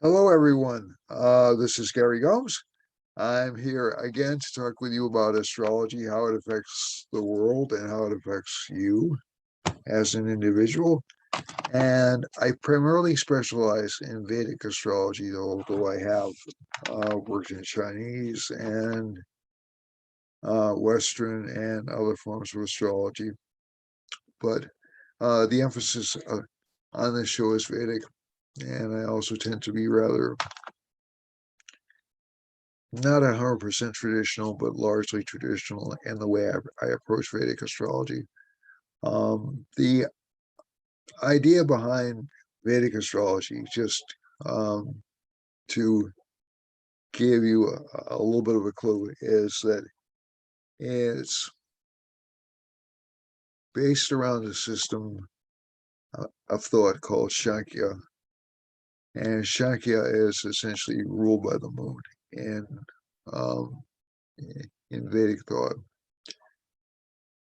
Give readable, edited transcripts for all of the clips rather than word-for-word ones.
Hello, everyone. This is Gary Gomes. I'm here again to talk with you about astrology, how it affects the world, and how it affects you as an individual. And I primarily specialize in Vedic astrology, although I have worked in Chinese and Western and other forms of astrology. But the emphasis on this show is Vedic, and I also tend to be rather not 100% traditional, but largely traditional in the way I approach Vedic astrology. The idea behind Vedic astrology, just to give you a little bit of a clue, is that it's based around a system of thought called Shakya. And Shakya is essentially ruled by the moon um, in Vedic thought.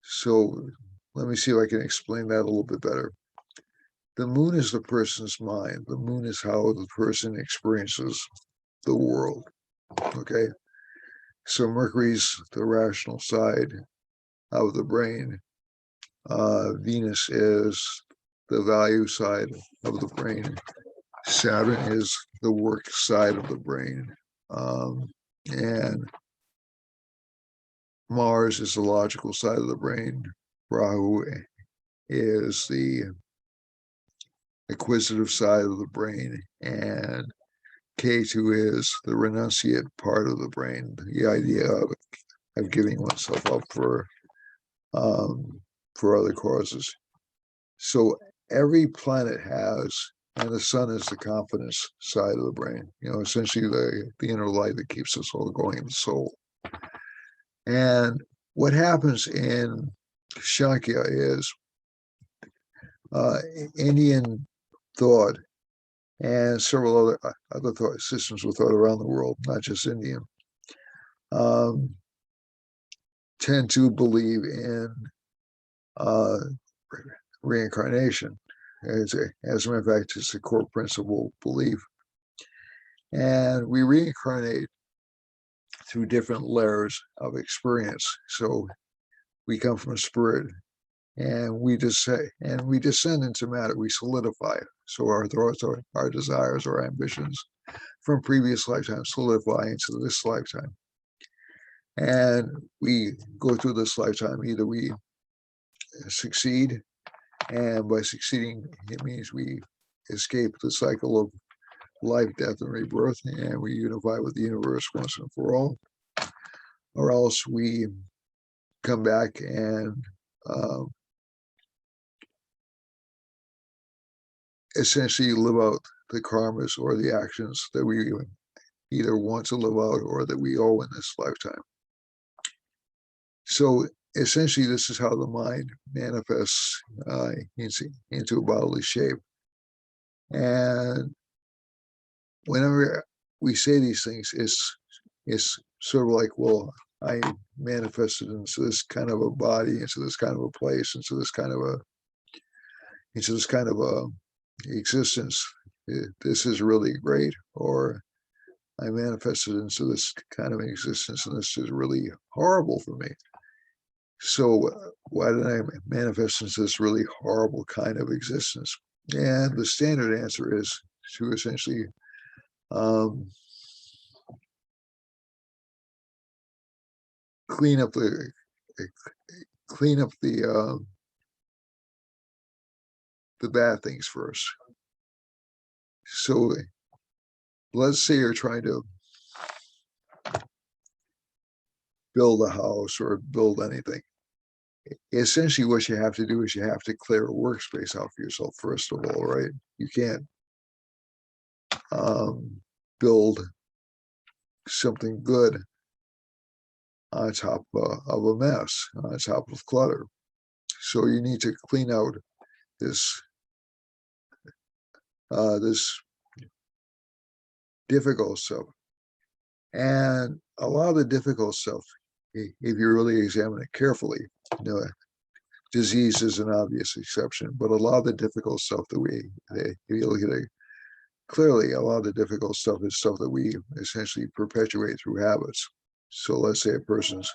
So let me see if I can explain that a little bit better. The moon is the person's mind. The moon is how the person experiences the world. Okay. So Mercury's the rational side of the brain. Venus is the value side of the brain. Saturn is the work side of the brain. And Mars is the logical side of the brain. Rahu is the acquisitive side of the brain, and K2 is the renunciate part of the brain, the idea of giving oneself up for other causes. So every planet has, and the sun is the confidence side of the brain, essentially the inner light that keeps us all going, the soul. And what happens in Shakya is Indian thought and several other thought systems of thought around the world, not just Indian, tend to believe in reincarnation. As a matter of fact, it's a core principle belief. And we reincarnate through different layers of experience. So we come from a spirit, and we descend into matter. We solidify. So our thoughts, our desires, our ambitions from previous lifetimes solidify into this lifetime. And we go through this lifetime. Either we succeed, and by succeeding, it means we escape the cycle of life, death, and rebirth, and we unify with the universe once and for all. Or else we come back and essentially live out the karmas or the actions that we either want to live out or that we owe in this lifetime. So essentially, this is how the mind manifests into a bodily shape. And whenever we say these things, it's sort of like, well, I manifested into this kind of a body, into this kind of a place, into this kind of a existence. This is really great. Or I manifested into this kind of existence, and this is really horrible for me. So why did I manifest into this really horrible kind of existence? And the standard answer is to essentially clean up the bad things first. So let's say you're trying to build a house or build anything. Essentially, what you have to do is you have to clear a workspace out for yourself, first of all, right? You can't build something good on top of a mess, on top of clutter. So you need to clean out this difficult stuff. And a lot of the difficult stuff, if you really examine it carefully, disease is an obvious exception, but a lot of the difficult stuff if you look at clearly a lot of the difficult stuff is stuff that we essentially perpetuate through habits. So let's say a person's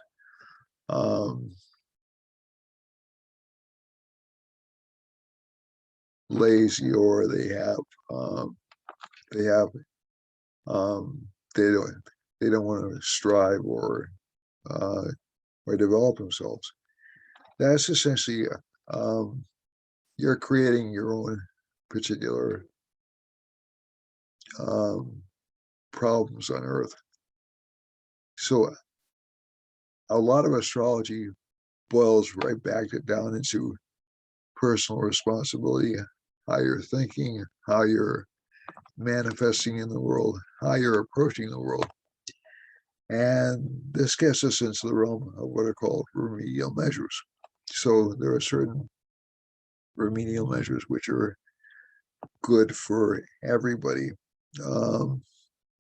lazy, or they have um, they don't want to strive uh, or develop themselves. That's essentially you're creating your own particular problems on Earth. So a lot of astrology boils right back down into personal responsibility, how you're thinking, how you're manifesting in the world, how you're approaching the world. And this gets us into the realm of what are called remedial measures. So there are certain remedial measures which are good for everybody,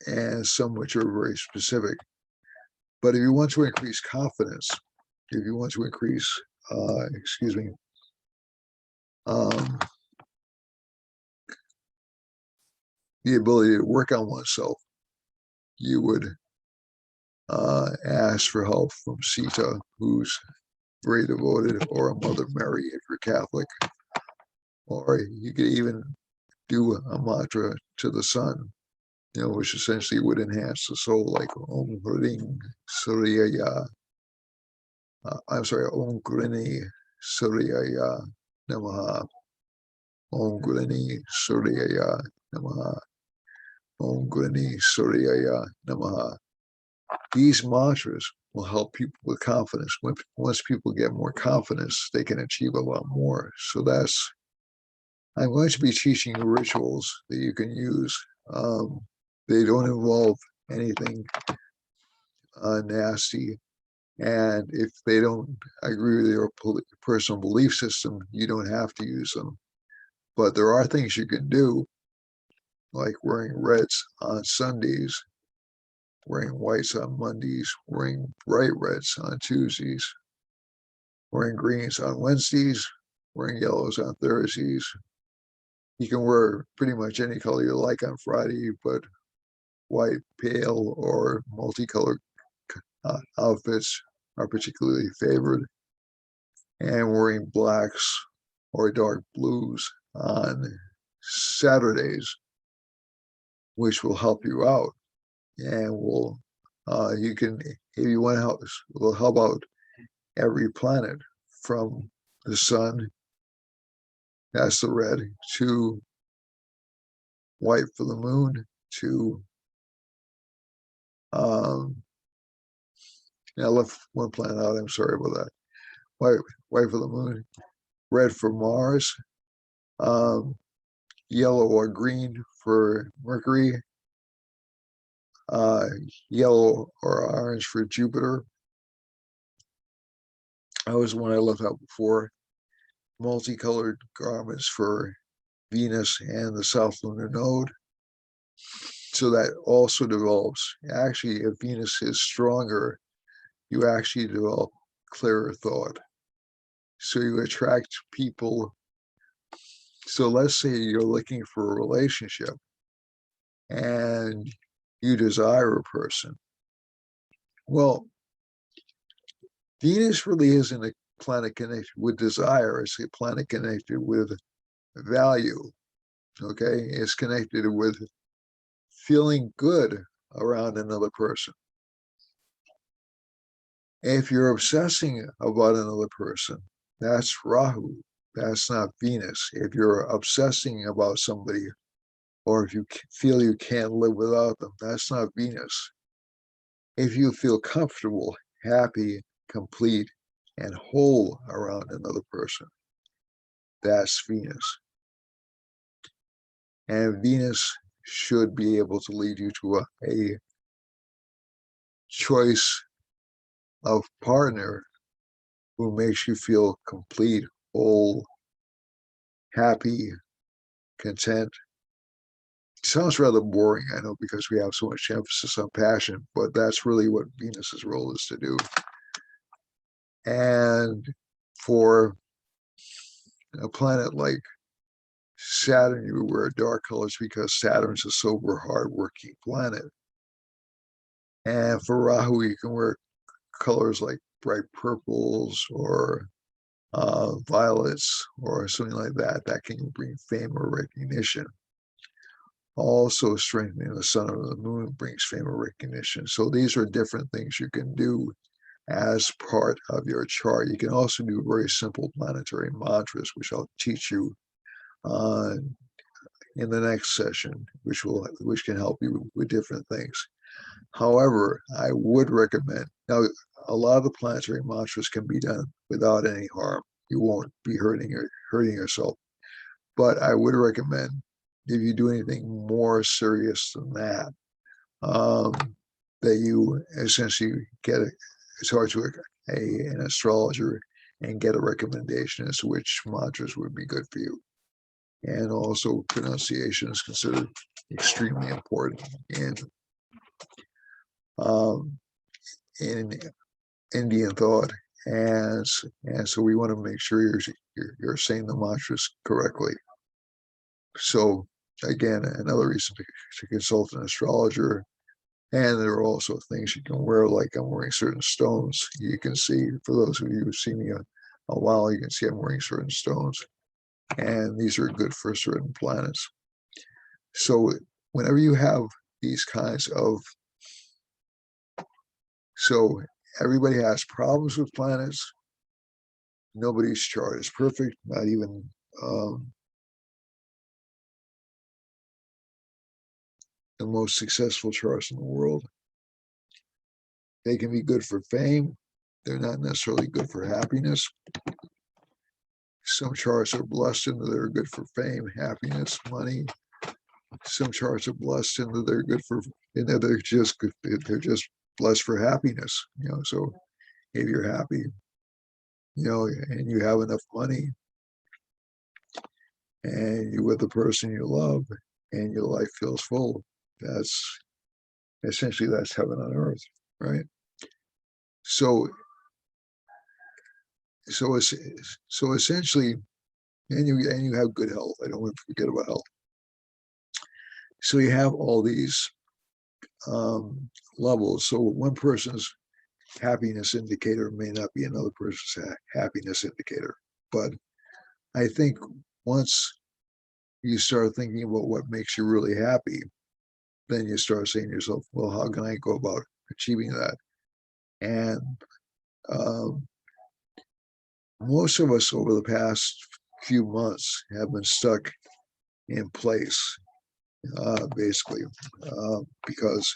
and some which are very specific. But if you want to increase confidence, if you want to increase, um, the ability to work on oneself, you would ask for help from Sita, who's very devoted, or Mother Mary if you're Catholic, or you could even do a mantra to the sun, which essentially would enhance the soul, like Om Hring Suryaya. I'm sorry, Om Grini Suryaya Namaha. Om Grini Suryaya Namaha. Om Grini Suryaya Namaha. These mantras will help people with confidence. Once people get more confidence, they can achieve a lot more. So I'm going to be teaching you rituals that you can use. They don't involve anything nasty. And if they don't agree with your personal belief system, you don't have to use them. But there are things you can do, like wearing reds on Sundays, wearing whites on Mondays, wearing bright reds on Tuesdays, wearing greens on Wednesdays, wearing yellows on Thursdays. You can wear pretty much any color you like on Friday, but white, pale, or multicolored outfits are particularly favored. And wearing blacks or dark blues on Saturdays, which will help you out, and you can, if you want to help, will help out every planet, from the sun, that's the red, to white for the moon, to I left one planet out, I'm sorry about that. White for the moon, red for Mars, yellow or green for Mercury, yellow or orange for Jupiter. That was one I left out before. Multicolored garments for Venus and the South Lunar Node. So that also develops. Actually, if Venus is stronger, you actually develop clearer thought. So you attract people. So let's say you're looking for a relationship and you desire a person. Well, Venus really isn't a planet connected with desire. It's a planet connected with value. Okay, it's connected with feeling good around another person. If you're obsessing about another person, that's Rahu. That's not Venus. If you're obsessing about somebody, or if you feel you can't live without them, that's not Venus. If you feel comfortable, happy, complete, and whole around another person, that's Venus. And Venus should be able to lead you to a choice of partner who makes you feel complete, whole, happy, content. It sounds rather boring, I know, because we have so much emphasis on passion, but that's really what Venus's role is to do. And for a planet like Saturn, you would wear dark colors because Saturn's a sober, hardworking planet. And for Rahu, you can wear colors like bright purples or violets or something like that. That can bring fame or recognition. Also, strengthening the sun or the moon brings fame or recognition. So these are different things you can do as part of your chart. You can also do very simple planetary mantras, which I'll teach you in the next session, which can help you with different things. However, I would recommend, now a lot of the planetary mantras can be done without any harm. You won't be hurting yourself. But I would recommend, if you do anything more serious than that, that you essentially talk to an astrologer and get a recommendation as to which mantras would be good for you. And also, pronunciation is considered extremely important in Indian thought, and so we want to make sure you're saying the mantras correctly. So again, another reason to consult an astrologer. And there are also things you can wear, like I'm wearing certain stones. You can see, for those of you who've seen me a while, you can see I'm wearing certain stones. And these are good for certain planets. So whenever you have these kinds of, so everybody has problems with planets. Nobody's chart is perfect, not even the most successful charts in the world. They can be good for fame. They're not necessarily good for happiness. Some charts are blessed in that they're good for fame, happiness, money. Some charts are blessed in that they're good for, in that they're just blessed for happiness. So if you're happy, and you have enough money, and you're with the person you love, and your life feels full, that's heaven on earth, right? So essentially, and you have good health. I don't want to forget about health. So you have all these levels. So one person's happiness indicator may not be another person's happiness indicator. But I think once you start thinking about what makes you really happy, then you start saying to yourself, well, how can I go about achieving that? And most of us over the past few months have been stuck in place, basically, because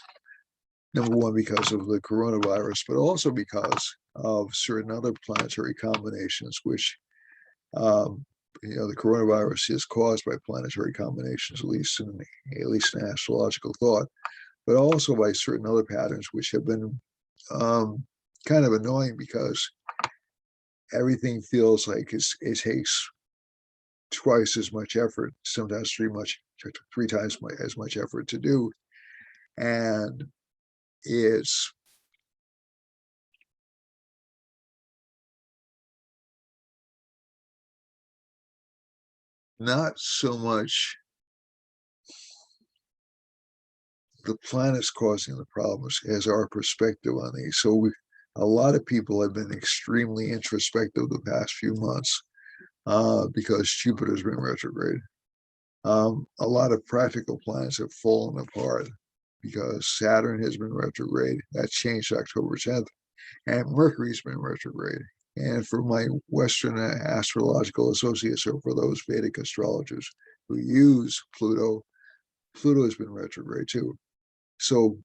number one, because of the coronavirus, but also because of certain other planetary combinations, which, the coronavirus is caused by planetary combinations, at least in astrological thought, but also by certain other patterns, which have been kind of annoying because everything feels like it takes twice as much effort, sometimes three times as much effort to do. And it's not so much the planets causing the problems as our perspective on these. So a lot of people have been extremely introspective the past few months because Jupiter's been retrograde. A lot of practical planets have fallen apart because Saturn has been retrograde. That changed October 10th, and Mercury's been retrograde. And for my Western astrological associates, or for those Vedic astrologers who use Pluto, Pluto has been retrograde too. So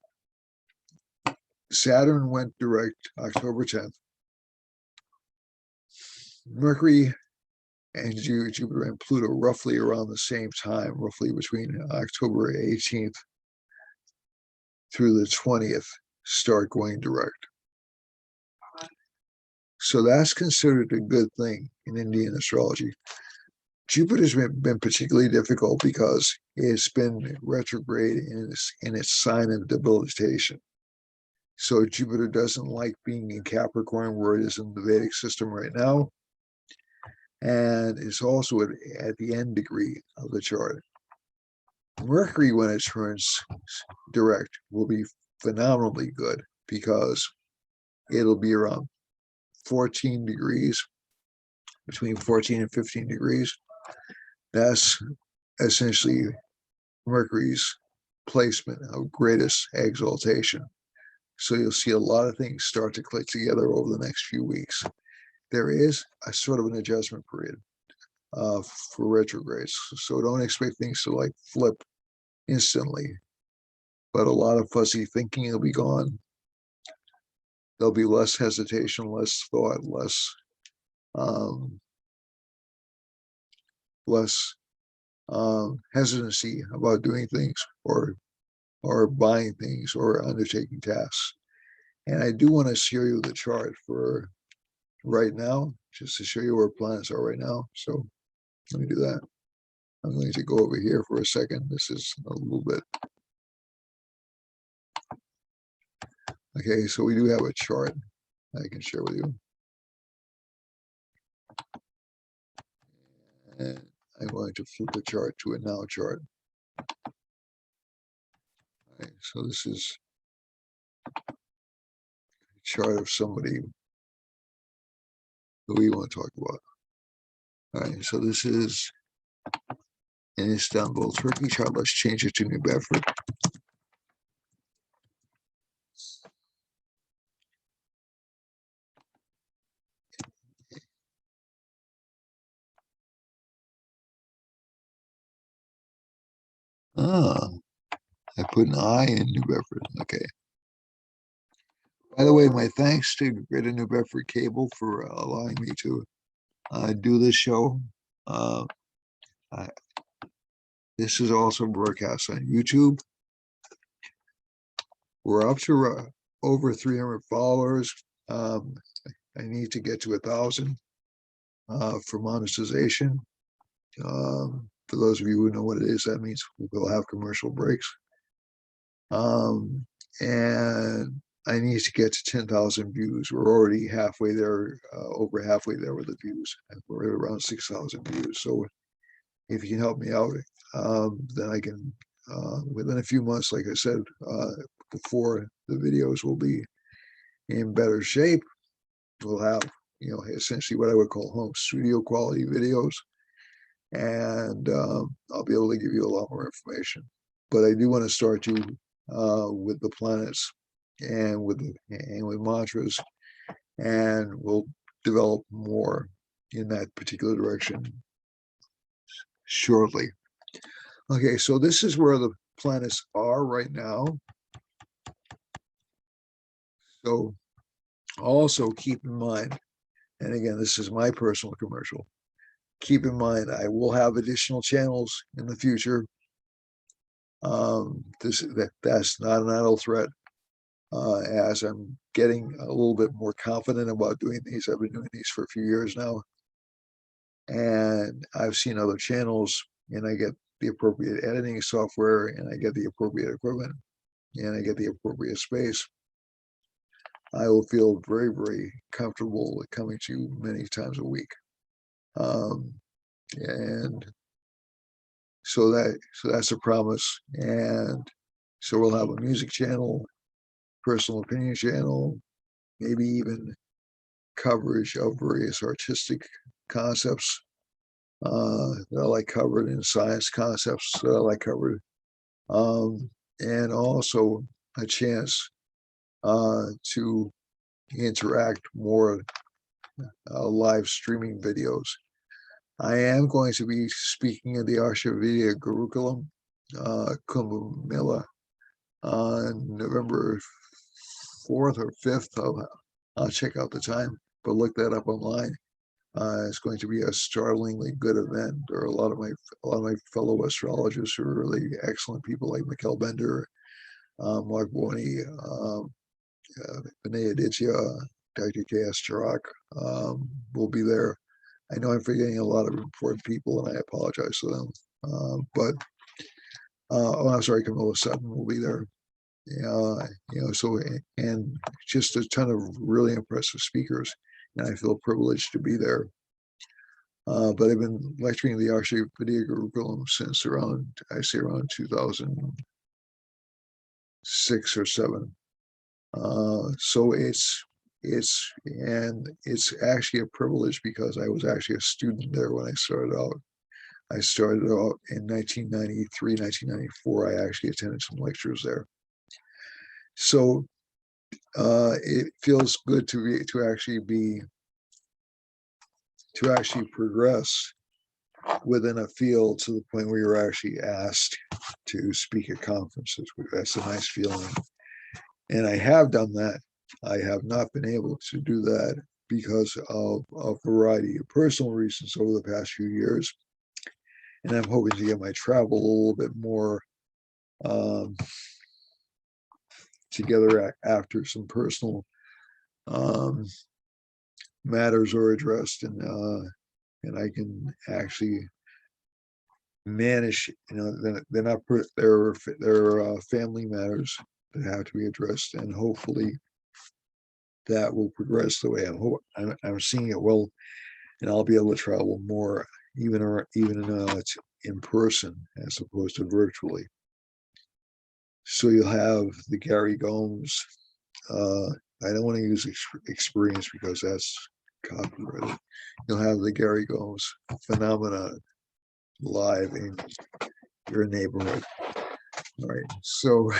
Saturn went direct October 10th. Mercury and Jupiter and Pluto roughly around the same time, roughly between October 18th through the 20th, start going direct. So that's considered a good thing in Indian astrology. Jupiter's been particularly difficult because it's been retrograde in its sign of debilitation. So Jupiter doesn't like being in Capricorn, where it is in the Vedic system right now. and it's also at the end degree of the chart. Mercury, when it turns direct, will be phenomenally good because it'll be around 14 degrees, between 14 and 15 degrees. That's essentially Mercury's placement of greatest exaltation. So you'll see a lot of things start to click together over the next few weeks. There is a sort of an adjustment period for retrogrades. So don't expect things to like flip instantly, but a lot of fuzzy thinking will be gone. There'll be less hesitation, less thought, less hesitancy about doing things or buying things or undertaking tasks. And I do want to show you the chart for right now, just to show you where planets are right now. So let me do that. I'm going to go over here for a second. This is a little bit. Okay, so we do have a chart I can share with you. And I'm going to flip the chart to a now chart. All right, so this is a chart of somebody who we want to talk about. All right, so this is in Istanbul, Turkey chart. Let's change it to New Bedford. Ah, I put an I in New Bedford. Okay. By the way, my thanks to Greater New Bedford Cable for allowing me to do this show. This is also broadcast on YouTube. We're up to over 300 followers. I need to get to 1,000 for monetization. For those of you who know what it is, that means we'll have commercial breaks. And I need to get to 10,000 views. We're already halfway there, over halfway there with the views. We're around 6,000 views. So if you can help me out, then I can, within a few months, like I said, before the videos will be in better shape. We'll have, essentially what I would call home studio quality videos. And I'll be able to give you a lot more information. But I do want to start you with the planets and with mantras, and we'll develop more in that particular direction shortly. Okay, so this is where the planets are right now. So also keep in mind, and again, this is my personal commercial, keep in mind I will have additional channels in the future. That's not an idle threat. As I'm getting a little bit more confident about doing these, I've been doing these for a few years now, and I've seen other channels, and I get the appropriate editing software, and I get the appropriate equipment, and I get the appropriate space. I will feel very, very comfortable coming to you many times a week. And so that's a promise. And so we'll have a music channel, personal opinion channel, maybe even coverage of various artistic concepts that I like covered, in science concepts that I like covered, and also a chance to interact more live streaming videos. I am going to be speaking at the Ashravida Gurukulam Kumbh Mela on November 4th or 5th. I'll check out the time, but look that up online. It's going to be a startlingly good event. There are a lot of my fellow astrologers who are really excellent people, like Mikkel Bender, Mark Boney, Vinay Aditya, Dr. K.S. Chirac will be there. I know I'm forgetting a lot of important people, and I apologize to them. I'm sorry, Camilla Sutton will be there. So, and just a ton of really impressive speakers, and I feel privileged to be there. But I've been lecturing the Archie Video curriculum since around 2006 or 7. So it's actually a privilege because I was actually a student there when I started out. I started out in 1993, 1994. I actually attended some lectures there. So it feels good to actually progress within a field to the point where you're actually asked to speak at conferences. That's a nice feeling. And I have done that. I have not been able to do that because of a variety of personal reasons over the past few years. And I'm hoping to get my travel a little bit more together after some personal matters are addressed, and I can actually manage. They're not they're family matters that have to be addressed, and hopefully that will progress the way I'm seeing it will, and I'll be able to travel more, even in person as opposed to virtually. So you'll have the Gary Gomes. I don't want to use experience because that's copyrighted. You'll have the Gary Gomes phenomena live in your neighborhood. All right. So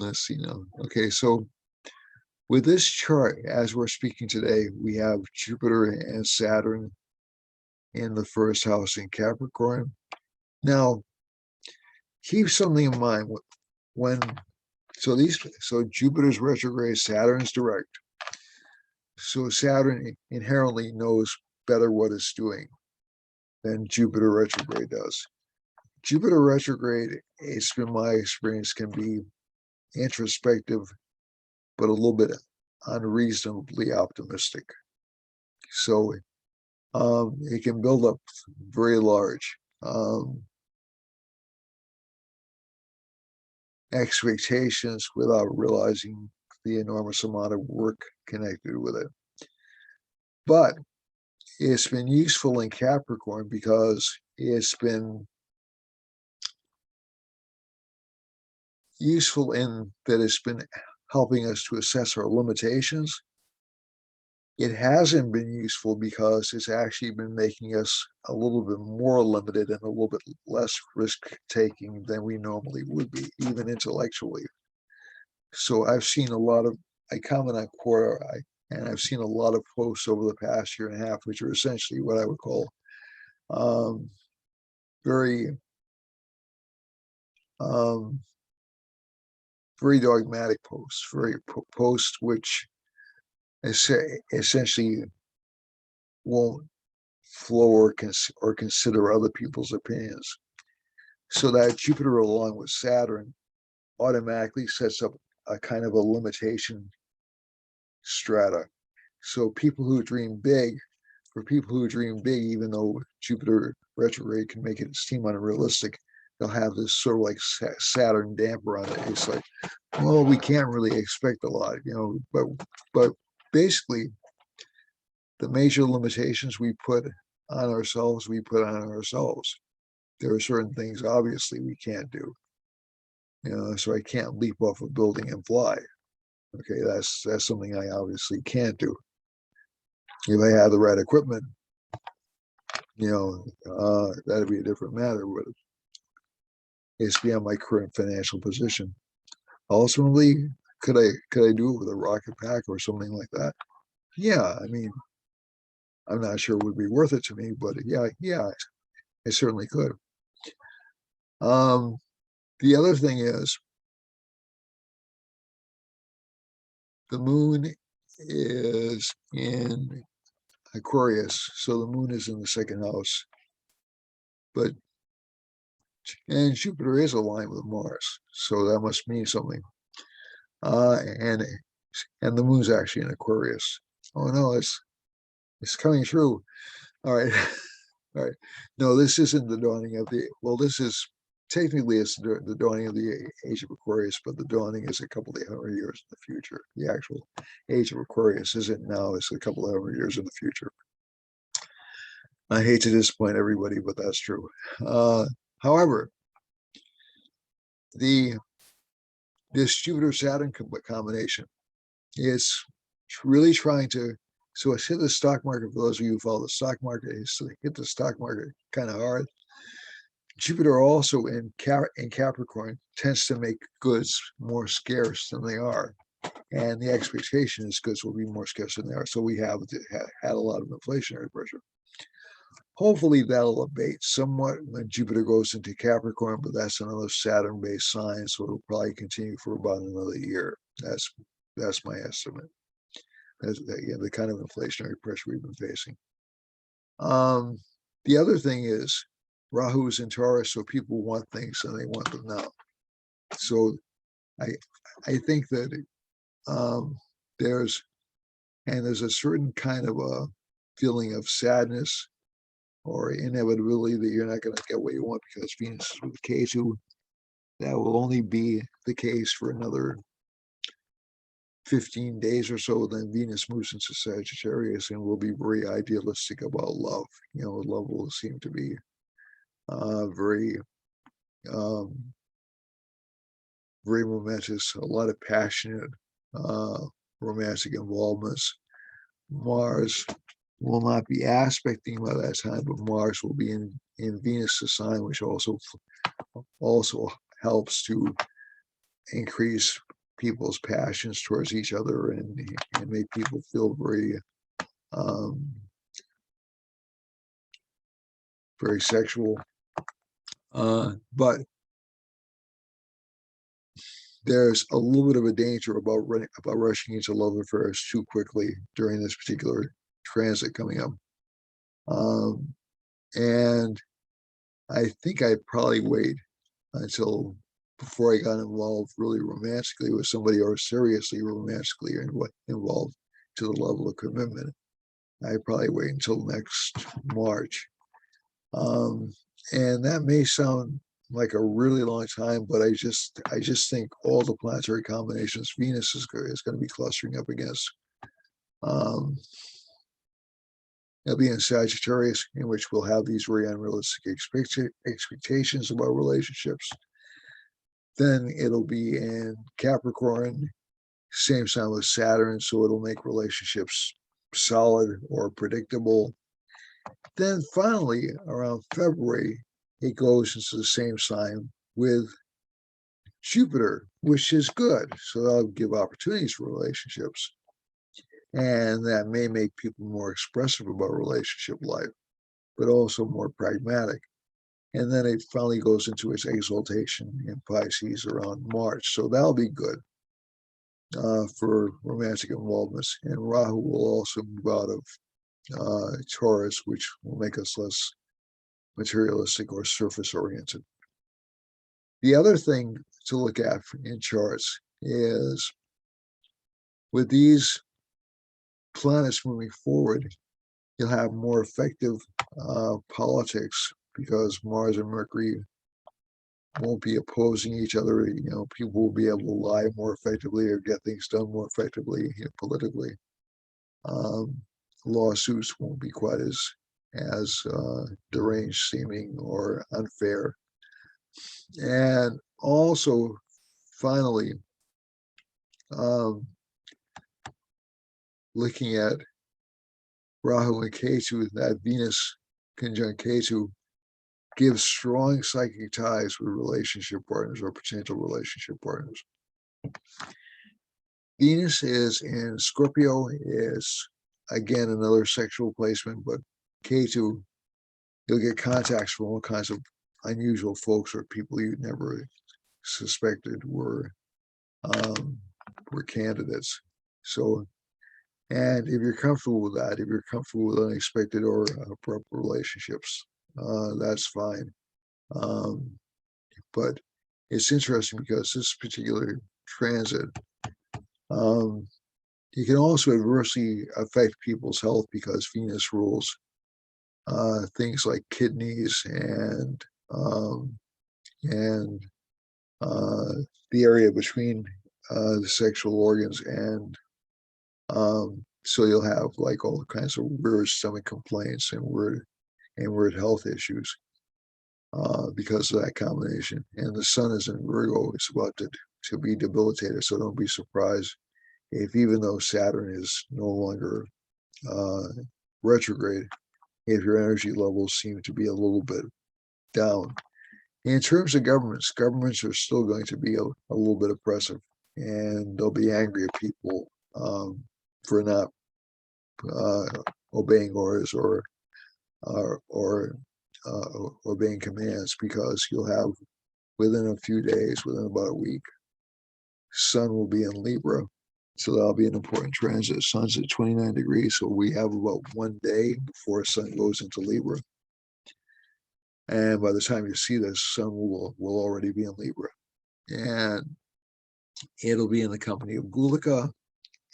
let's see now. Okay, so with this chart, as we're speaking today, we have Jupiter and Saturn in the first house in Capricorn. Now, keep something in mind so Jupiter's retrograde, Saturn's direct. So Saturn inherently knows better what it's doing than Jupiter retrograde does. Jupiter retrograde, it's been my experience, can be introspective, but a little bit unreasonably optimistic. So it can build up very large expectations without realizing the enormous amount of work connected with it. But it's been useful in Capricorn because it's been useful in that it's been helping us to assess our limitations. It hasn't been useful because it's actually been making us a little bit more limited and a little bit less risk-taking than we normally would be, even intellectually. So I've seen I comment on Quora, and I've seen a lot of posts over the past year and a half, which are essentially what I would call very dogmatic posts, posts which essentially won't flow or consider other people's opinions. So that Jupiter along with Saturn automatically sets up a kind of a limitation strata. So people who dream big, even though Jupiter retrograde can make it seem unrealistic, they'll have this sort of like Saturn damper on it. It's like, well, we can't really expect a lot, but basically the major limitations we put on ourselves, There are certain things obviously we can't do. So I can't leap off a building and fly. Okay, that's something I obviously can't do. If I had the right equipment, that'd be a different matter. But it's beyond my current financial position. Ultimately, could I do it with a rocket pack or something like that? Yeah, I mean, I'm not sure it would be worth it to me, but yeah, I certainly could. The other thing is the moon is in Aquarius, so the moon is in the second house, and Jupiter is aligned with Mars, so that must mean something. And the moon's actually in Aquarius. Oh no, it's coming true. All right, all right. No, this isn't the dawning of the. Well, this is technically it's the dawning of the age of Aquarius, but the dawning is a couple of hundred years in the future. The actual age of Aquarius isn't now, it's a couple of hundred years in the future. I hate to disappoint everybody, but that's true. However, this Jupiter-Saturn combination is really trying to, so it's hit the stock market. For those of you who follow the stock market, it's hit the stock market kind of hard. Jupiter also in Capricorn tends to make goods more scarce than they are. And the expectation is goods will be more scarce than they are. So we have had a lot of inflationary pressure. Hopefully that'll abate somewhat when Jupiter goes into Capricorn, but that's another Saturn-based sign, so it'll probably continue for about another year. That's my estimate. That's the kind of inflationary pressure we've been facing. The other thing is Rahu is in Taurus, so people want things and they want them now. So I think that there's a certain kind of a feeling of sadness or inevitability that you're not going to get what you want because Venus is with Ketu. That will only be the case for another 15 days or so. Then Venus moves into Sagittarius and will be very idealistic about love. Love will seem to be very momentous, a lot of passionate romantic involvements. Mars will not be aspecting by that time, but Mars will be in Venus' sign, which also helps to increase people's passions towards each other and make people feel very very sexual. But there's a little bit of a danger about rushing into love affairs too quickly during this particular transit coming up. And I think I'd probably wait until before I got involved really romantically with somebody or seriously romantically involved to the level of commitment. I'd probably wait until next March. And that may sound like a really long time, but I just think all the planetary combinations Venus is going to be clustering up against. It'll be in Sagittarius, in which we'll have these very unrealistic expectations about relationships. Then it'll be in Capricorn, same sign with Saturn, so it'll make relationships solid or predictable. Then finally, around February, it goes into the same sign with Jupiter, which is good. So that'll give opportunities for relationships. And that may make people more expressive about relationship life, but also more pragmatic. And then it finally goes into its exaltation in Pisces around March. So that'll be good for romantic involvements. And Rahu will also move out of Taurus, which will make us less materialistic or surface-oriented. The other thing to look at in charts is with these planets moving forward, you'll have more effective politics because Mars and Mercury won't be opposing each other. People will be able to lie more effectively or get things done more effectively politically. Lawsuits won't be quite as deranged seeming or unfair. And also, finally, looking at Rahu and Ketu, that Venus conjunct Ketu gives strong psychic ties with relationship partners or potential relationship partners. Venus is in Scorpio, is again another sexual placement, but Ketu, you'll get contacts from all kinds of unusual folks or people you never suspected were candidates. So, and if you're comfortable with that, if you're comfortable with unexpected or abrupt relationships, that's fine. But it's interesting because this particular transit, it can also adversely affect people's health because Venus rules things like kidneys and and the area between the sexual organs, and so you'll have like all kinds of weird stomach complaints and weird health issues because of that combination. And the sun is in Virgo; it's about to be debilitated. So don't be surprised if, even though Saturn is no longer retrograde, if your energy levels seem to be a little bit down. In terms of governments are still going to be a little bit oppressive, and they'll be angry at people for not obeying orders or obeying commands, because you'll have, within a few days, within about a week, Sun will be in Libra. So that'll be an important transit. Sun's at 29 degrees, so we have about 1 day before Sun goes into Libra. And by the time you see this, Sun will already be in Libra. And it'll be in the company of Gulika.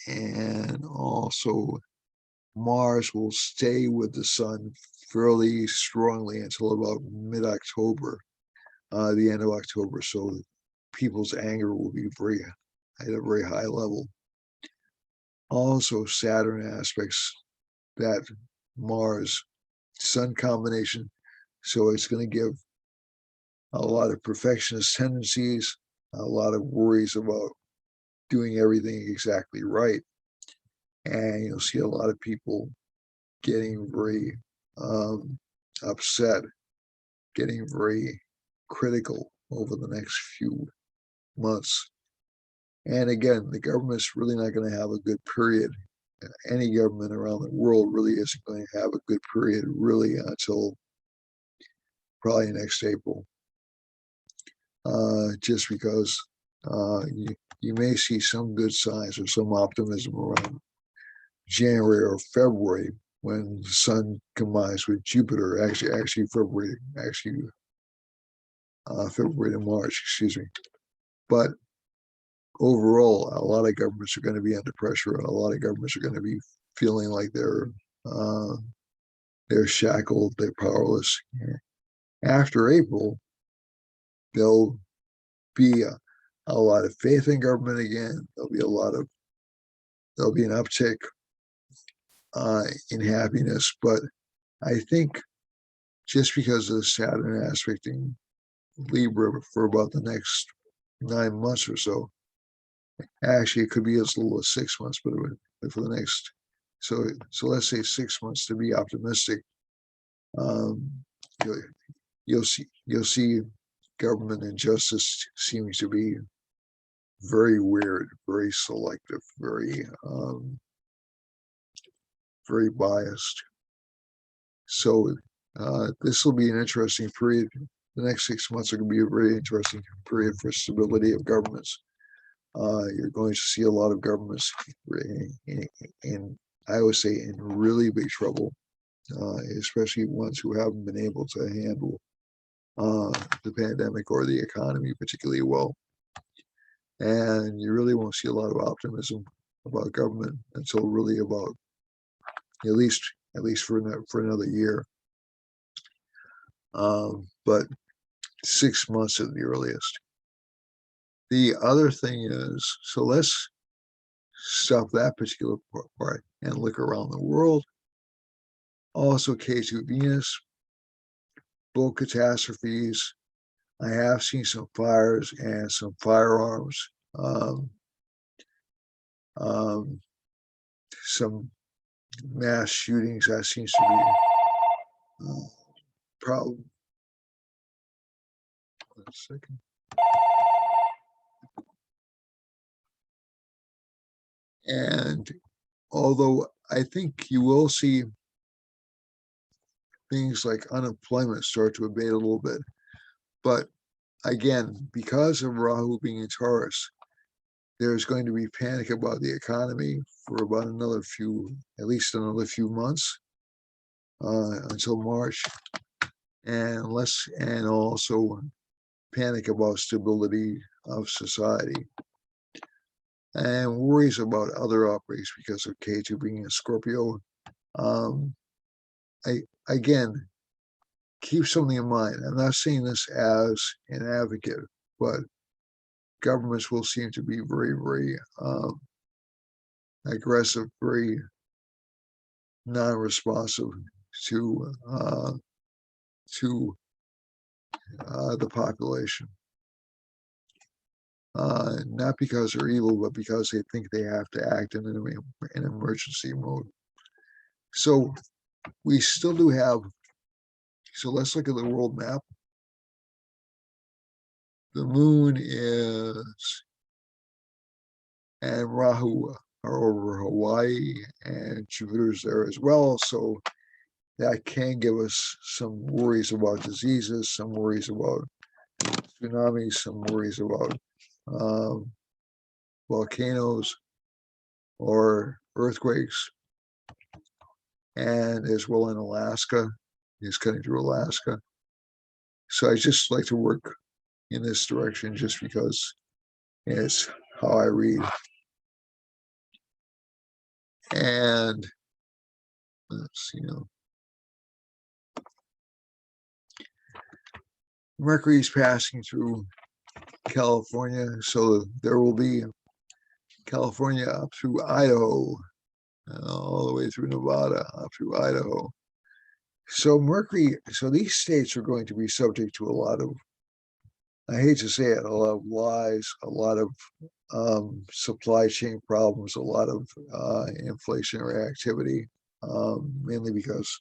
And also Mars will stay with the Sun fairly strongly until about mid-October, the end of October. So people's anger will be at a very high level. Also, Saturn aspects that Mars-Sun combination. So it's going to give a lot of perfectionist tendencies, a lot of worries about doing everything exactly right. And you'll see a lot of people getting very upset, getting very critical over the next few months. And again, the government's really not going to have a good period. Any government around the world really isn't going to have a good period really until probably next April. Just because you may see some good signs or some optimism around January or February, when the Sun combines with Jupiter. Actually February to March, excuse me. But overall, a lot of governments are going to be under pressure, and a lot of governments are going to be feeling like they're shackled, they're powerless. After April, there'll be a lot of faith in government again. There'll be an uptick in happiness. But I think just because of the Saturn aspect in Libra for about the next 9 months or so, actually it could be as little as 6 months, but for the next, so let's say 6 months to be optimistic. You'll see government injustice seems to be very weird, very selective, very biased. So this will be an interesting period. The next 6 months are going to be a very interesting period for stability of governments. You're going to see a lot of governments in I would say, in really big trouble, especially ones who haven't been able to handle the pandemic or the economy particularly well. And you really won't see a lot of optimism about government until really about at least for another year. But 6 months at the earliest. The other thing is, so let's stop that particular part and look around the world. Also, K2 Venus, both catastrophes. I have seen some fires and some firearms, some mass shootings. That seems to be a problem. 1 second. And although I think you will see things like unemployment start to abate a little bit, but again, because of Rahu being in Taurus, there's going to be panic about the economy for about at least another few months, until March, and also panic about stability of society, and worries about other outbreaks because of K2 being in Scorpio. Again, keep something in mind. I'm not saying this as an advocate, but governments will seem to be very, very aggressive, very non-responsive to the population. Not because they're evil, but because they think they have to act in an emergency mode. So we still do have, so let's look at the world map. The moon is, and Rahu are over Hawaii, and Jupiter's there as well. So that can give us some worries about diseases, some worries about tsunamis, some worries about volcanoes or earthquakes, and as well in Alaska. He's cutting through Alaska. So I just like to work in this direction just because it's how I read. And let's see, Mercury's passing through California, so there will be California up through Idaho, all the way through Nevada, up through Idaho. So Mercury, so these states are going to be subject to a lot of, I hate to say it, a lot of lies, a lot of supply chain problems, a lot of inflationary activity, mainly because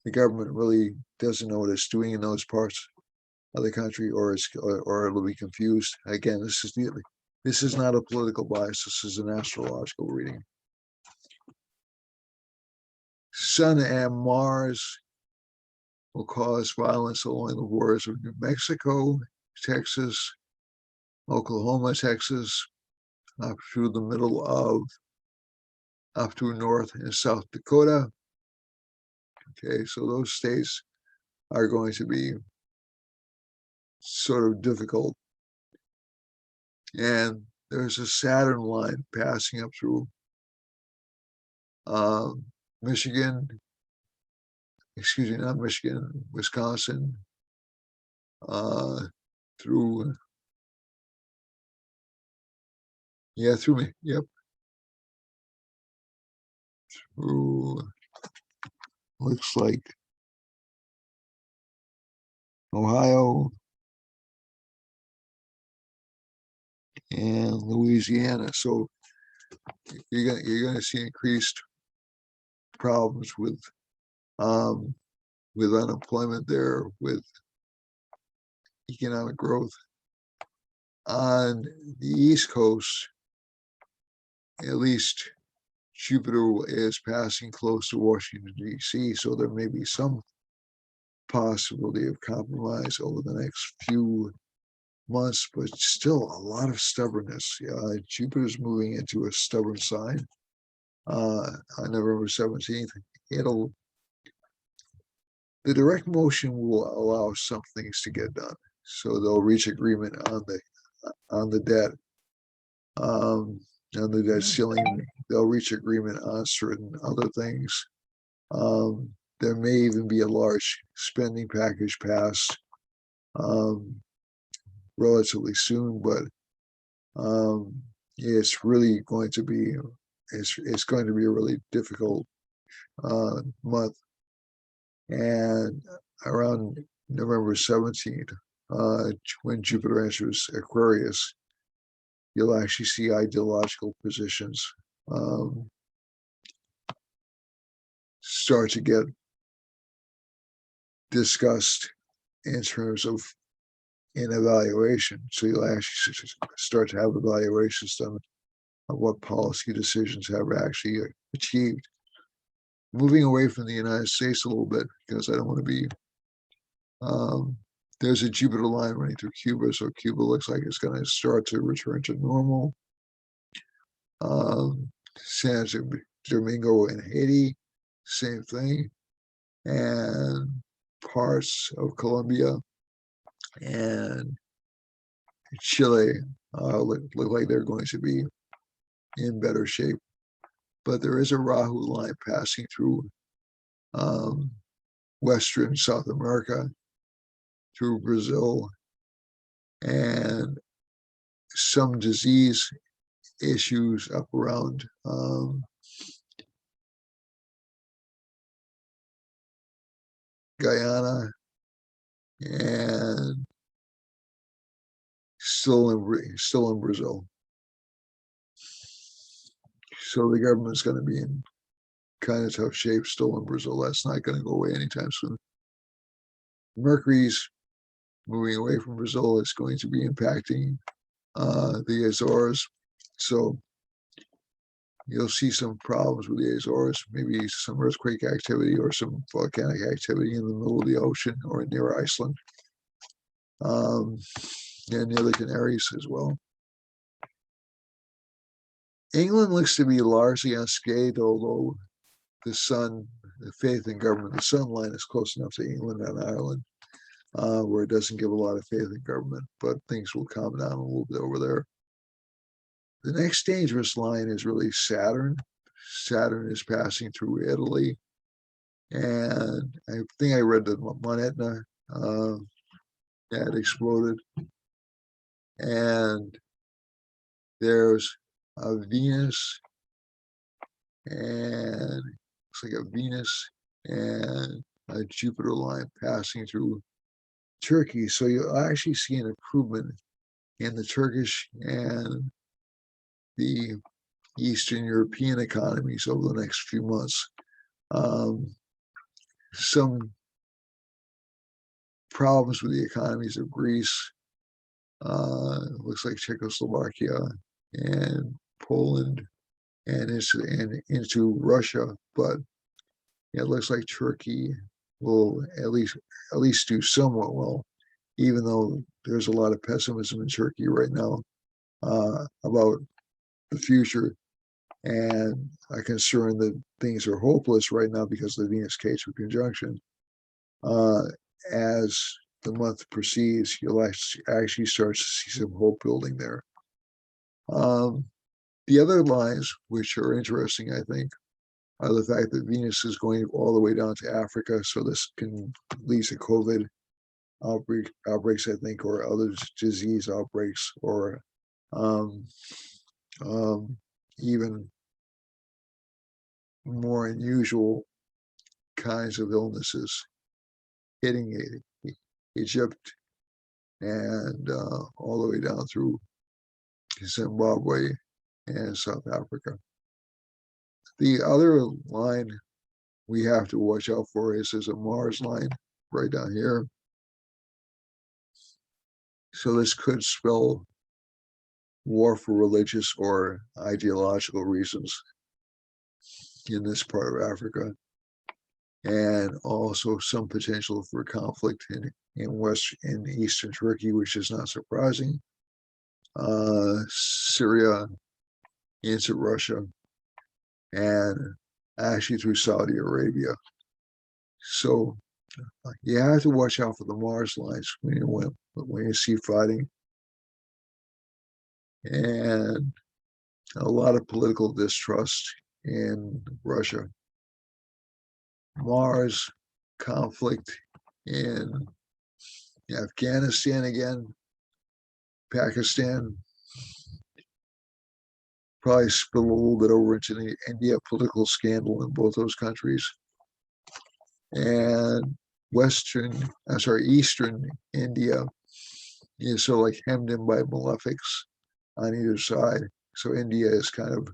the government really doesn't know what it's doing in those parts of the country, or it'll be confused. Again, this is not a political bias. This is an astrological reading. Sun and Mars will cause violence along the borders of New Mexico, Texas, Oklahoma, Texas, up through the middle of, up through North and South Dakota. Okay, so those states are going to be sort of difficult. And there's a Saturn line passing up through Michigan, excuse me, not Michigan, Wisconsin, through, through me, yep, through, looks like Ohio and Louisiana. So you're going to see increased problems with unemployment there, with economic growth. On the East Coast, at least Jupiter is passing close to Washington, D.C., so there may be some possibility of compromise over the next few months, but still a lot of stubbornness. Jupiter's moving into a stubborn sign on November 17th. The direct motion will allow some things to get done. So they'll reach agreement on the debt, on the debt ceiling. They'll reach agreement on certain other things. There may even be a large spending package passed relatively soon, but it's really going to be it's going to be a really difficult month. And around November 17th, when Jupiter enters Aquarius, you'll actually see ideological positions start to get discussed in terms of an evaluation. So you'll actually start to have evaluations done of what policy decisions have actually achieved. Moving away from the United States a little bit, because I don't want to be, there's a Jupiter line running through Cuba, so Cuba looks like it's going to start to return to normal. San Domingo and Haiti, same thing. And parts of Colombia and Chile look like they're going to be in better shape. But there is a Rahu line passing through Western South America, through Brazil, and some disease issues up around Guyana, and still in Brazil. So the government's going to be in kind of tough shape still in Brazil. That's not going to go away anytime soon. Mercury's moving away from Brazil. It's going to be impacting the Azores. So you'll see some problems with the Azores, maybe some earthquake activity or some volcanic activity in the middle of the ocean or near Iceland, and near the Canaries as well. England looks to be largely unscathed, although the sun, the faith in government, the sun line is close enough to England and Ireland, where it doesn't give a lot of faith in government, but things will calm down a little bit over there. The next dangerous line is really Saturn. Saturn is passing through Italy, and I think I read that Mount Etna had exploded, and there's a Venus, and it's like a Venus and a Jupiter line passing through Turkey. So you'll actually see an improvement in the Turkish and the Eastern European economies over the next few months. Some problems with the economies of Greece, looks like Czechoslovakia and Poland, and into Russia, but it looks like Turkey will at least do somewhat well, even though there's a lot of pessimism in Turkey right now about the future, and a concern that things are hopeless right now because of the Venus-Ketu conjunction. As the month proceeds, you'll actually start to see some hope building there. The other lines, which are interesting, I think, are the fact that Venus is going all the way down to Africa, so this can lead to COVID outbreaks, I think, or other disease outbreaks, or even more unusual kinds of illnesses hitting Egypt and all the way down through Zimbabwe and South Africa. The other line we have to watch out for is there's a Mars line right down here. So this could spell war for religious or ideological reasons in this part of Africa, and also some potential for conflict in eastern Turkey, which is not surprising. Syria into Russia, and actually through Saudi Arabia. So you have to watch out for the Mars lines when you see fighting, and a lot of political distrust in Russia. Mars conflict in Afghanistan again, Pakistan, probably spill a little bit over into the India political scandal in both those countries. And Eastern India is sort of like hemmed in by malefics on either side. So India is kind of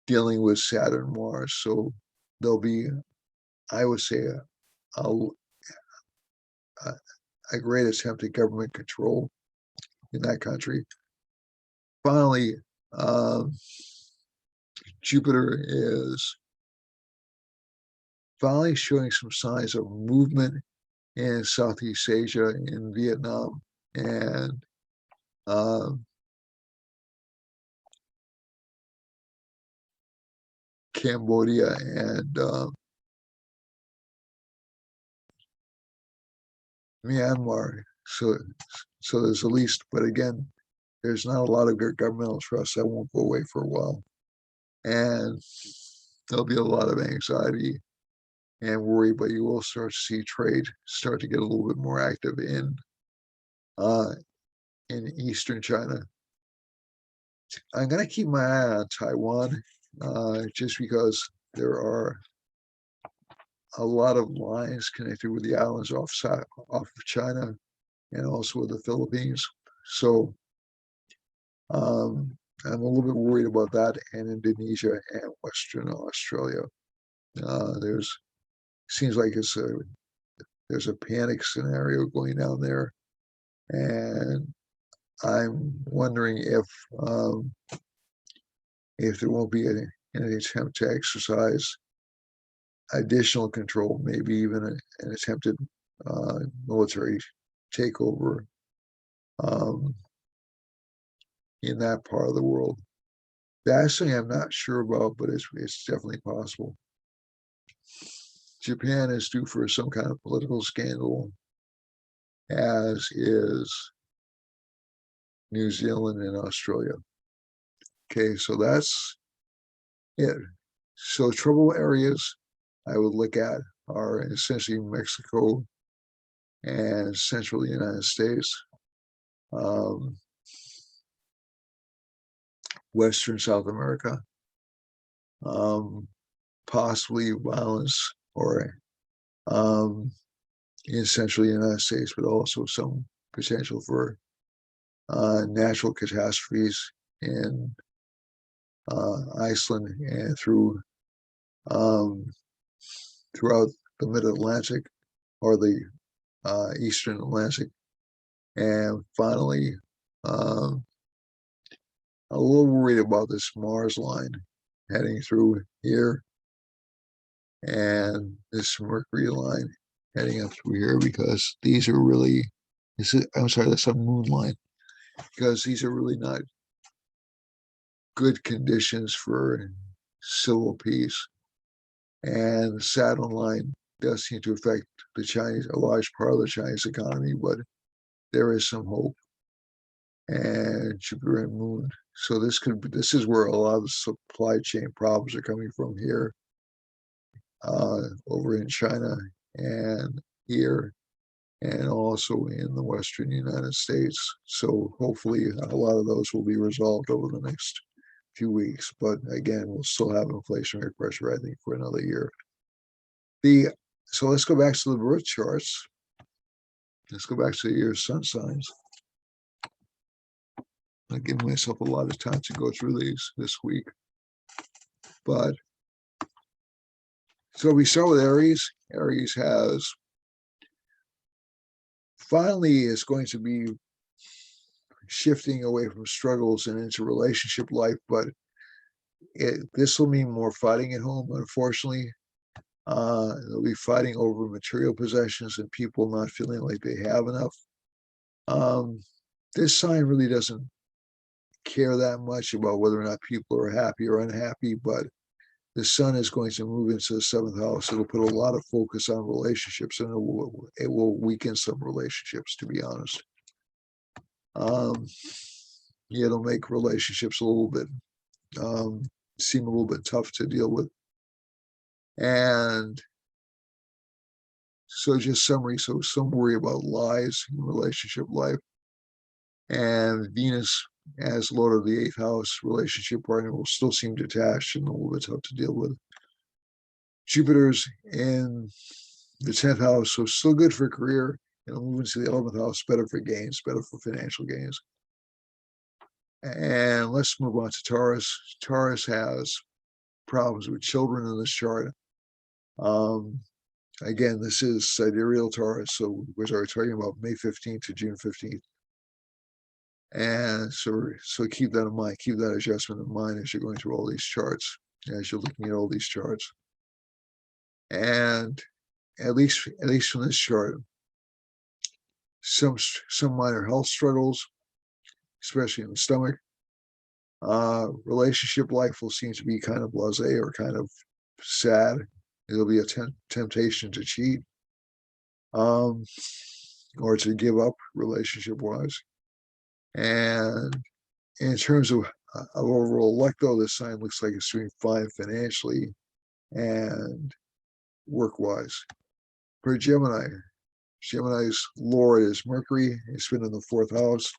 dealing with Saturn, Mars. So there'll be, I would say, a great attempt at government control in that country. Finally, Jupiter is finally showing some signs of movement in Southeast Asia, in Vietnam, and Cambodia, and Myanmar. So there's at least, but again, there's not a lot of good governmental trust. That won't go away for a while, and there'll be a lot of anxiety and worry, but you will start to see trade start to get a little bit more active uh, in eastern China. I'm going to keep my eye on Taiwan, just because there are a lot of lines connected with the islands off of China and also with the Philippines. So I'm a little bit worried about that, and Indonesia and Western Australia. There's seems like there's a panic scenario going down there, and I'm wondering if there won't be any attempt to exercise additional control, maybe even an attempted military takeover in that part of the world. That's something I'm not sure about, but it's definitely possible. Japan is due for some kind of political scandal, as is New Zealand and Australia. Okay, so that's it. So trouble areas I would look at are essentially Mexico and central United States, Western South America, possibly violence or in central United States, but also some potential for natural catastrophes in Iceland and throughout the Mid-Atlantic or the Eastern Atlantic. And finally, a little worried about this Mars line heading through here and this Mercury line heading up through here, because these are really, I'm sorry, that's a moon line, because these are really not good conditions for civil peace. And the Saturn line does seem to affect the Chinese, a large part of the Chinese economy, but there is some hope. And Jupiter and Moon. So this is where a lot of the supply chain problems are coming from here, over in China and here, and also in the Western United States. So hopefully a lot of those will be resolved over the next few weeks. But again, we'll still have inflationary pressure, I think, for another year. So let's go back to the birth charts. Let's go back to your sun signs. I'm giving myself a lot of time to go through these this week. But so we start with Aries. Aries finally is going to be shifting away from struggles and into relationship life, but this will mean more fighting at home, unfortunately. They'll be fighting over material possessions and people not feeling like they have enough. This sign really doesn't care that much about whether or not people are happy or unhappy, but the sun is going to move into the seventh house. It'll put a lot of focus on relationships, and it will weaken some relationships, to be honest. It'll make relationships a little bit seem a little bit tough to deal with. And so just summary, so some worry about lies in relationship life. And Venus, as Lord of the eighth house, relationship partner will still seem detached and a little bit tough to deal with. Jupiter's in the 10th house, so still good for career. And moving to the 11th house, better for gains, better for financial gains. And let's move on to Taurus. Taurus has problems with children in this chart. Again, this is sidereal Taurus, so we're talking about May 15th to June 15th. And so keep that in mind, keep that adjustment in mind as you're going through all these charts, as you're looking at all these charts. And at least from this chart, some minor health struggles, especially in the stomach. Relationship life will seem to be kind of blasé or kind of sad. It'll be a temptation to cheat, or to give up relationship-wise. And in terms of overall luck, though, this sign looks like it's doing fine financially, and work-wise. For Gemini, Gemini's Lord is Mercury. It's been in the fourth house.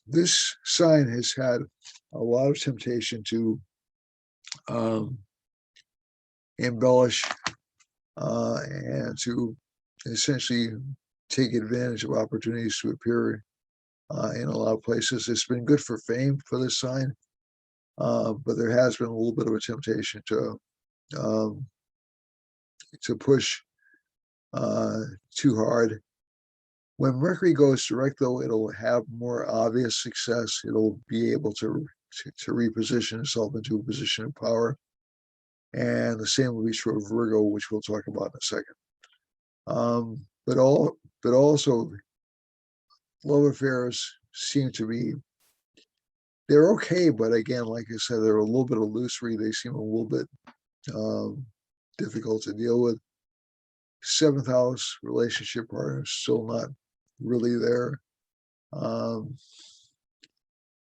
This sign has had a lot of temptation to embellish and to essentially take advantage of opportunities to appear in a lot of places. It's been good for fame for this sign, but there has been a little bit of a temptation to push too hard. When Mercury goes direct, though, it'll have more obvious success. It'll be able to reposition itself into a position of power. And the same will be true of Virgo, which we'll talk about in a second. But also, love affairs seem to be, they're okay, but again, like I said, they're a little bit illusory. They seem a little bit difficult to deal with. Seventh house relationship partners still not really there.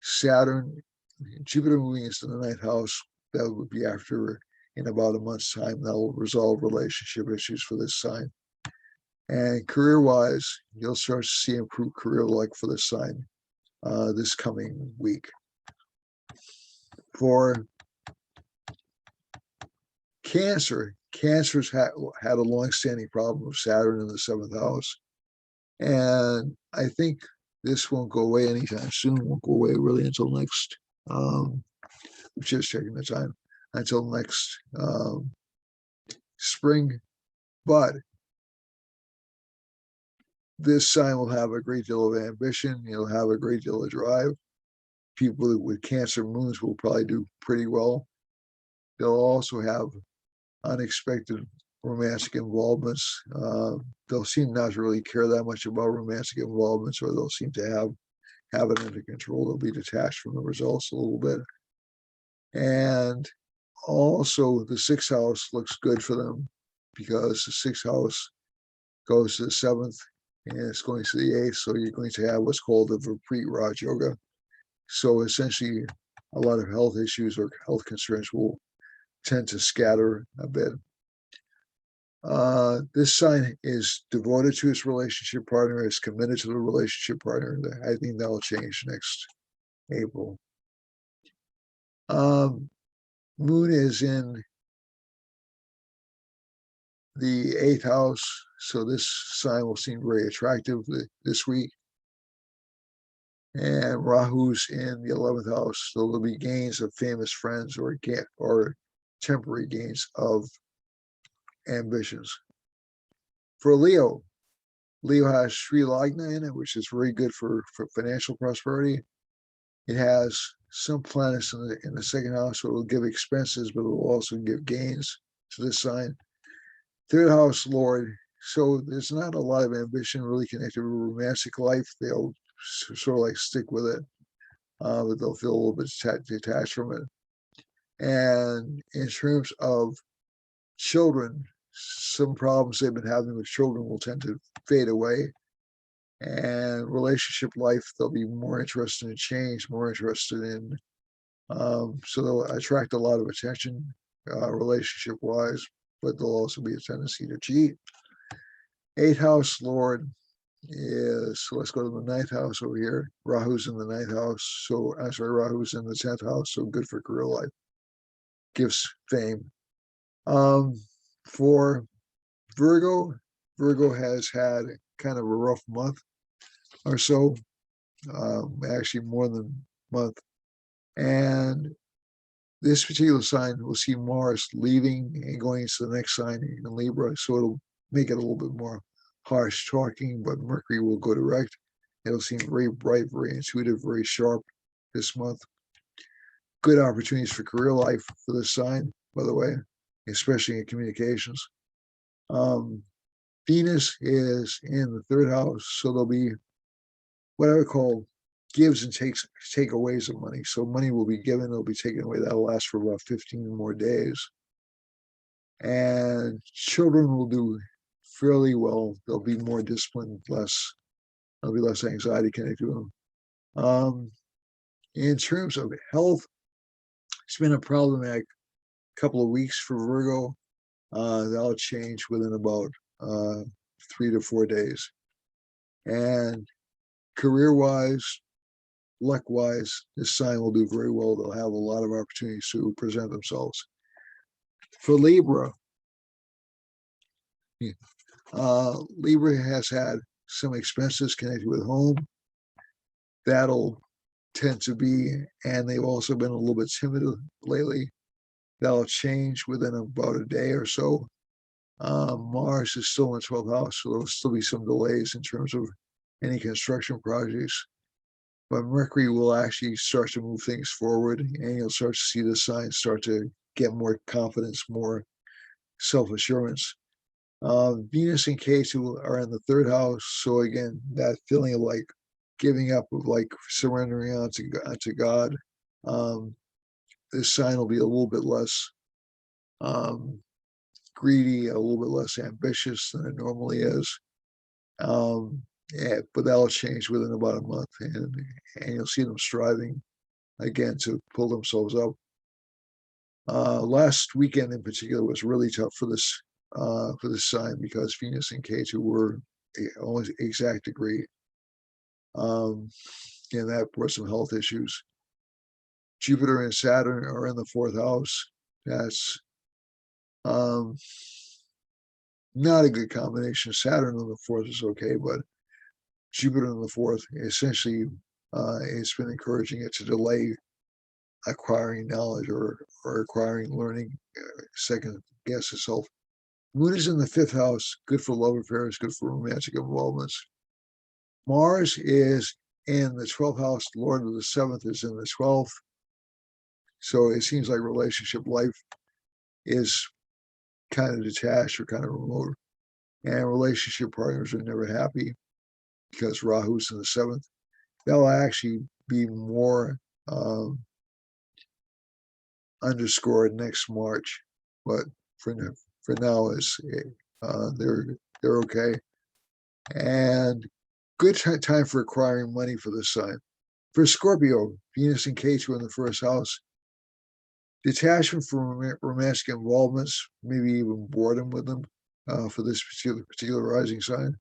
Saturn, Jupiter moving into the ninth house, that would be after, in about a month's time, that will resolve relationship issues for this sign. And career-wise, you'll start to see improved career luck for this sign this coming week. For Cancer, Cancer's had a long-standing problem with Saturn in the seventh house. And I think this won't go away anytime soon. It won't go away really until next, just checking the time, until next spring. But this sign will have a great deal of ambition. You'll have a great deal of drive. People with Cancer moons will probably do pretty well. They'll also have unexpected romantic involvements. They'll seem not to really care that much about romantic involvements, or they'll seem to have it under control. They'll be detached from the results a little bit. And also, the sixth house looks good for them because the sixth house goes to the seventh and it's going to the eighth. So you're going to have what's called a Vipreet Raj Yoga. So essentially, a lot of health issues or health concerns will tend to scatter a bit. This sign is devoted to its relationship partner, is committed to the relationship partner. I think that will change next April. Moon is in the eighth house, so this sign will seem very attractive this week. And Rahu's in the 11th house, so there'll be gains of famous friends or temporary gains of ambitions. For Leo, Leo has Sri Lagna in it, which is very good for financial prosperity. It has some planets in the second house, so it'll give expenses, but it will also give gains to this sign. Third house Lord, so there's not a lot of ambition really connected with romantic life. They'll sort of like stick with it, but they'll feel a little bit detached from it. And in terms of children, some problems they've been having with children will tend to fade away. And relationship life, they'll be more interested in change, more interested in, so they'll attract a lot of attention relationship-wise, but there'll also be a tendency to cheat. Eighth house Lord is, so let's go to the ninth house over here. Rahu's in the ninth house, so Rahu's in the 10th house, so good for career life. Gives fame. For Virgo, Virgo has had kind of a rough month or so, actually more than a month. And this particular sign will see Mars leaving and going into the next sign in Libra, so it'll make it a little bit more harsh talking, but Mercury will go direct. It'll seem very bright, very intuitive, very sharp this month. Good opportunities for career life for this sign, by the way, especially in communications. Venus is in the third house, so there'll be what I would call gives and takeaways of money. So money will be given, it'll be taken away. That'll last for about 15 more days. And children will do fairly well. They'll be more disciplined, there'll be less anxiety connected to them. In terms of health, it's been a problematic couple of weeks for Virgo. That'll change within about 3 to 4 days. And career-wise, luck-wise, this sign will do very well. They'll have a lot of opportunities to present themselves. For Libra, Libra has had some expenses connected with home. That'll tend to be, and they've also been a little bit timid lately. That'll change within about a day or so. Mars is still in the 12th house, so there'll still be some delays in terms of any construction projects. But Mercury will actually start to move things forward, and you'll start to see the signs start to get more confidence, more self-assurance. Venus and Ketu are in the 3rd house, so again, that feeling of like giving up, of like surrendering onto God. This sign will be a little bit less greedy, a little bit less ambitious than it normally is. Yeah, but that'll change within about a month, and you'll see them striving again to pull themselves up. Last weekend in particular was really tough for this sign, because Venus and Ketu were almost exact degree, and that brought some health issues. Jupiter and Saturn are in the 4th house. That's not a good combination. Saturn in the 4th is okay, but Jupiter in the 4th, essentially, it's been encouraging it to delay acquiring knowledge or acquiring learning, second guess itself. Moon is in the 5th house, good for love affairs, good for romantic involvements. Mars is in the 12th house, Lord of the 7th is in the 12th. So it seems like relationship life is kind of detached or kind of remote. And relationship partners are never happy because Rahu's in the 7th. That'll actually be more underscored next March, but for now, they're okay. And good time for acquiring money for this sign. For Scorpio, Venus and Ketu in the 1st house. Detachment from romantic involvements, maybe even boredom with them, for this particular rising sign.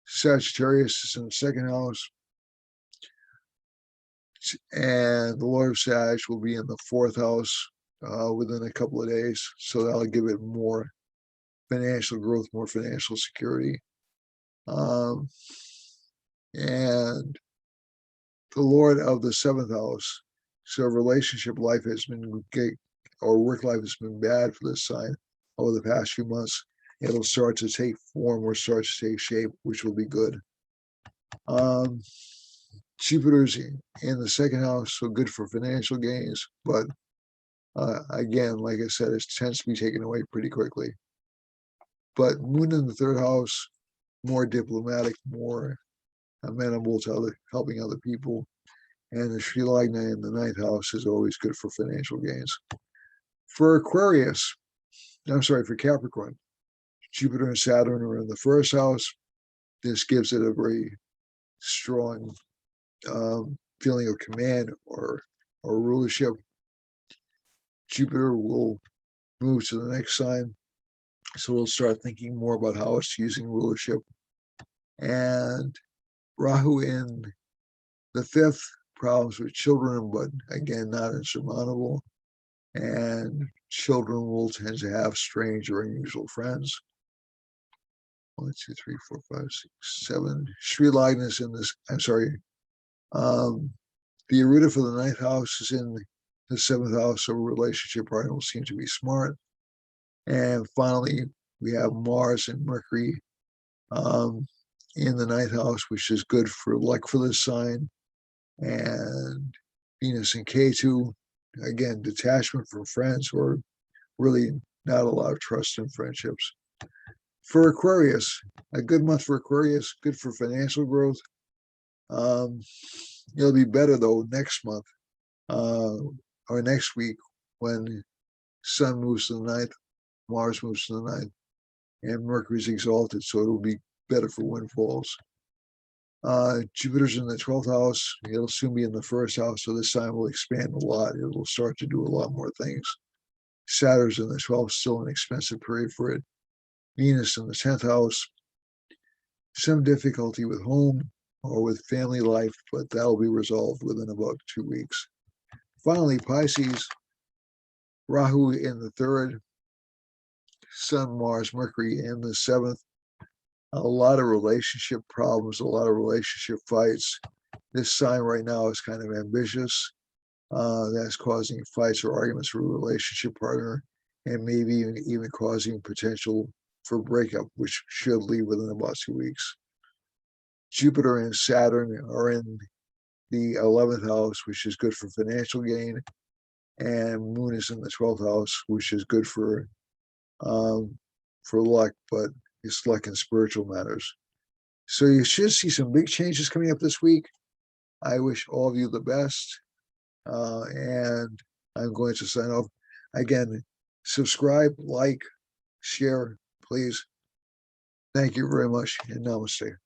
Sagittarius is in the 2nd house, and the Lord of Sag will be in the 4th house within a couple of days, so that'll give it more financial growth, more financial security. And the Lord of the 7th house. So relationship life has been or work life has been bad for this sign over the past few months. It'll start to take form or start to take shape, which will be good. Jupiter's in the 2nd house, so good for financial gains, but again, like I said, it tends to be taken away pretty quickly. But Moon in the 3rd house, more diplomatic, more amenable to helping other people. And the Sri Lagna in the 9th house is always good for financial gains. For Capricorn, Jupiter and Saturn are in the 1st house. This gives it a very strong feeling of command or rulership. Jupiter will move to the next sign, so we'll start thinking more about how it's using rulership. And Rahu in the 5th, problems with children, but again, not insurmountable. And children will tend to have strange or unusual friends. 1, 2, 3, 4, 5, 6, 7. Sri Lagna's in this. I'm sorry. The Aruda for the 9th house is in the 7th house, so relationship partner will seem to be smart. And finally, we have Mars and Mercury in the 9th house, which is good for luck for this sign. And Venus and Ketu, again, detachment from friends, or really not a lot of trust in friendships. For Aquarius, a good month for Aquarius, good for financial growth. It'll be better though next month or next week, when Sun moves to the 9th, Mars moves to the 9th, and Mercury's exalted, so it'll be better for windfalls. Jupiter's in the 12th house. It'll soon be in the 1st house, so this sign will expand a lot. It will start to do a lot more things. Saturn's in the 12th, still an expensive period for it. Venus in the 10th house. Some difficulty with home or with family life, but that'll be resolved within about 2 weeks. Finally, Pisces, Rahu in the 3rd, Sun, Mars, Mercury in the 7th. A lot of relationship problems, a lot of relationship fights. This sign right now is kind of ambitious. That's causing fights or arguments with a relationship partner, and maybe even causing potential for breakup, which should leave within about 2 weeks. Jupiter and Saturn are in the 11th house, which is good for financial gain, and Moon is in the 12th house, which is good for luck, but it's luck in spiritual matters. So you should see some big changes coming up this week. I wish all of you the best, and I'm going to sign off. Again, subscribe, like, share, please. Thank you very much, and namaste.